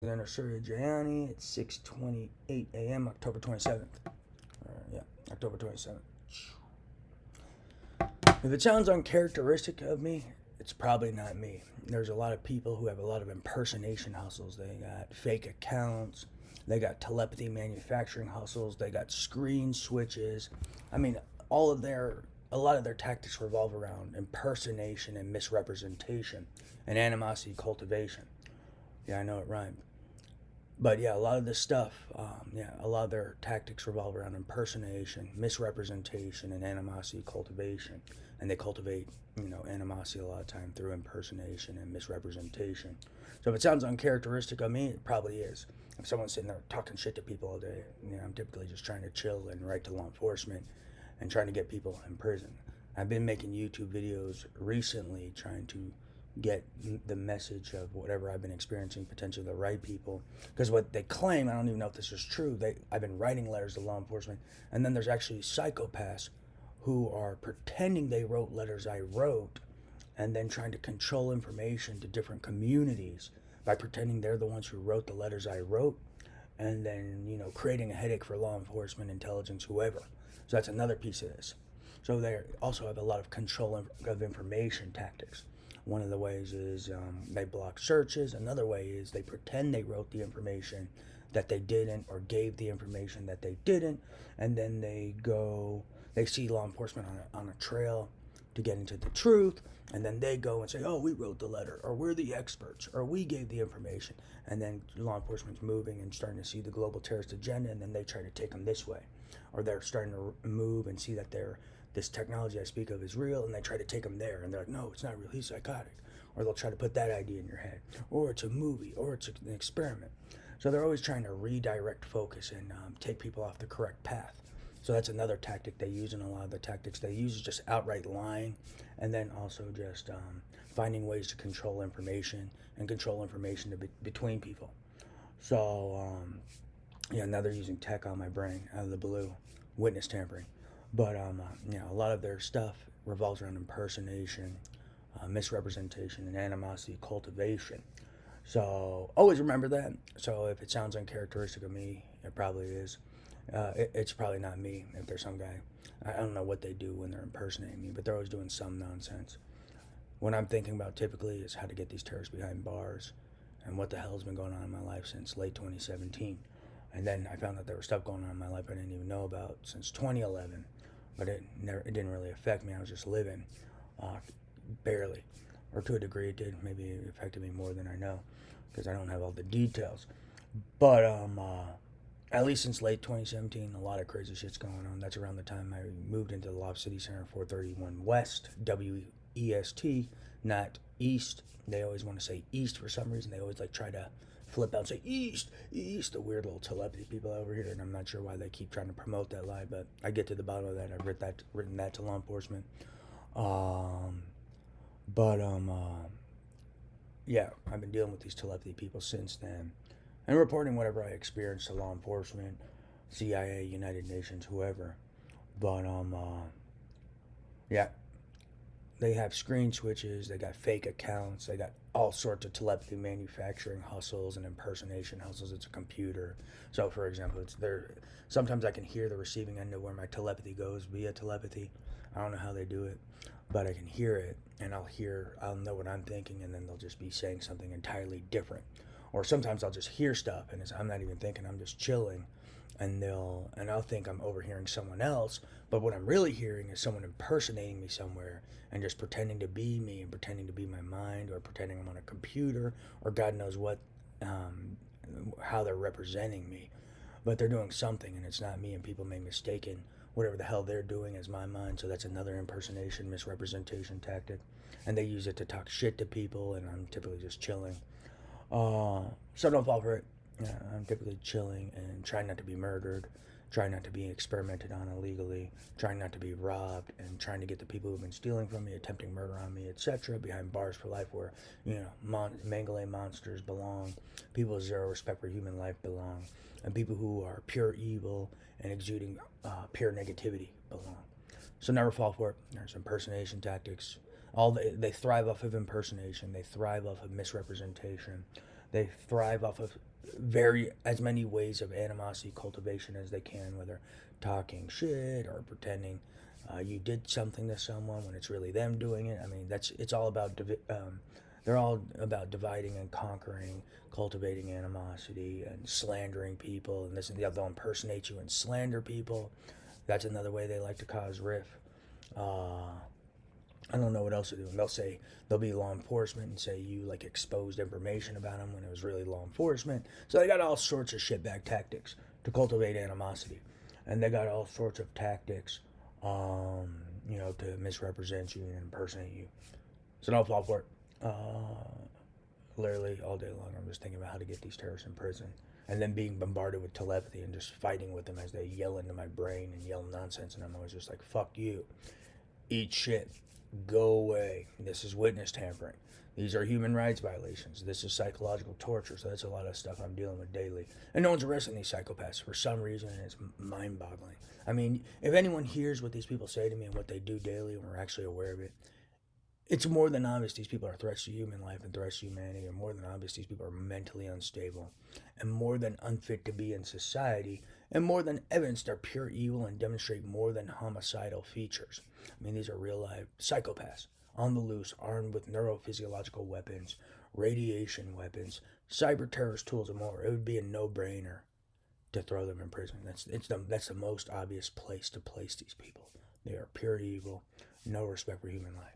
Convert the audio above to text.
Then Surya Jayani at 6:28 a.m. October 27th. Yeah, October 27th. If it sounds uncharacteristic of me, it's probably not me. There's a lot of people who have a lot of impersonation hustles. They got fake accounts. They got telepathy manufacturing hustles. They got screen switches. I mean, a lot of their tactics revolve around impersonation and misrepresentation and animosity cultivation. Yeah, I know it rhymed. But yeah, a lot of this stuff, a lot of their tactics revolve around impersonation, misrepresentation, and animosity cultivation. And they cultivate, animosity a lot of time through impersonation and misrepresentation. So if it sounds uncharacteristic of me, it probably is. If someone's sitting there talking shit to people all day, I'm typically just trying to chill and write to law enforcement and trying to get people in prison. I've been making YouTube videos recently trying to get the message of whatever I've been experiencing potentially to the right people. Because what they claim, I don't even know if this is true, I've been writing letters to law enforcement, and then there's actually psychopaths who are pretending they wrote letters I wrote and then trying to control information to different communities by pretending they're the ones who wrote the letters I wrote and then, creating a headache for law enforcement, intelligence, whoever. So that's another piece of this. So they also have a lot of control of information tactics. One of the ways is they block searches. Another way is they pretend they wrote the information that they didn't or gave the information that they didn't. And then they see law enforcement on a trail to get into the truth. And then they go and say, oh, we wrote the letter, or we're the experts, or we gave the information. And then law enforcement's moving and starting to see the global terrorist agenda, and then they try to take them this way. Or they're starting to move and see that this technology I speak of is real, and they try to take them there, and they're like, no, it's not real, he's psychotic. Or they'll try to put that idea in your head, or it's a movie, or it's an experiment. So they're always trying to redirect focus and take people off the correct path. So that's another tactic they use, and a lot of the tactics they use is just outright lying, and then also just finding ways to control information and control information between people. So now they're using tech on my brain out of the blue, witness tampering. But a lot of their stuff revolves around impersonation, misrepresentation, and animosity cultivation. So always remember that. So if it sounds uncharacteristic of me, it probably is. It's probably not me. If there's some guy, I don't know what they do when they're impersonating me, but they're always doing some nonsense. What I'm thinking about typically is how to get these terrorists behind bars, and what the hell has been going on in my life since late 2017. And then I found out there was stuff going on in my life I didn't even know about since 2011, but it didn't really affect me. I was just living, barely, or to a degree it did. Maybe it affected me more than I know, because I don't have all the details. But at least since late 2017, a lot of crazy shit's going on. That's around the time I moved into the Loft City Center, 431 West, WEST, not East. They always want to say East for some reason. They always try to flip out and say East, East, the weird little telepathy people over here, and I'm not sure why they keep trying to promote that lie, but I get to the bottom of that. I've written that to law enforcement. Um, but yeah, I've been dealing with these telepathy people since then, and reporting whatever I experience to law enforcement, CIA, United Nations, whoever. But yeah, they have screen switches, they got fake accounts, they got all sorts of telepathy manufacturing hustles and impersonation hustles. It's a computer. So for example, it's there. Sometimes I can hear the receiving end of where my telepathy goes via telepathy. I don't know how they do it, but I can hear it, and I'll know what I'm thinking, and then they'll just be saying something entirely different. Or sometimes I'll just hear stuff, and I'm not even thinking, I'm just chilling, and I'll think I'm overhearing someone else, but what I'm really hearing is someone impersonating me somewhere and just pretending to be me and pretending to be my mind, or pretending I'm on a computer, or God knows what, how they're representing me, but they're doing something and it's not me, and people may mistaken whatever the hell they're doing as my mind. So that's another impersonation, misrepresentation tactic, and they use it to talk shit to people, and I'm typically just chilling. So don't fall for it. Yeah, I'm typically chilling and trying not to be murdered, trying not to be experimented on illegally, trying not to be robbed, and trying to get the people who've been stealing from me, attempting murder on me, etc., behind bars for life, where Mangale monsters belong, people with zero respect for human life belong, and people who are pure evil and exuding pure negativity belong. So never fall for it. There's impersonation tactics. They thrive off of impersonation. They thrive off of misrepresentation. They thrive off of as many ways of animosity cultivation as they can, whether talking shit or pretending you did something to someone when it's really them doing it. I mean, it's all about they're all about dividing and conquering, cultivating animosity and slandering people, and this and the other. They'll impersonate you and slander people. That's another way they like to cause riff. Uh, I don't know what else to do. And they'll be law enforcement and say you like exposed information about them when it was really law enforcement. So they got all sorts of shitbag tactics to cultivate animosity, and they got all sorts of tactics, to misrepresent you and impersonate you. So don't fall for it. Literally all day long, I'm just thinking about how to get these terrorists in prison, and then being bombarded with telepathy and just fighting with them as they yell into my brain and yell nonsense, and I'm always just like, "Fuck you, eat shit, go away. This is witness tampering. These are human rights violations. This is psychological torture." So that's a lot of stuff I'm dealing with daily. And no one's arresting these psychopaths for some reason, and it's mind boggling. I mean, if anyone hears what these people say to me and what they do daily, and we're actually aware of it, it's more than obvious these people are threats to human life and threats to humanity, and more than obvious these people are mentally unstable, and more than unfit to be in society, and more than evidence they're pure evil and demonstrate more than homicidal features. I mean, these are real life psychopaths on the loose, armed with neurophysiological weapons, radiation weapons, cyber terrorist tools, and more. It would be a no-brainer to throw them in prison. That's the most obvious place to place these people. They are pure evil, no respect for human life.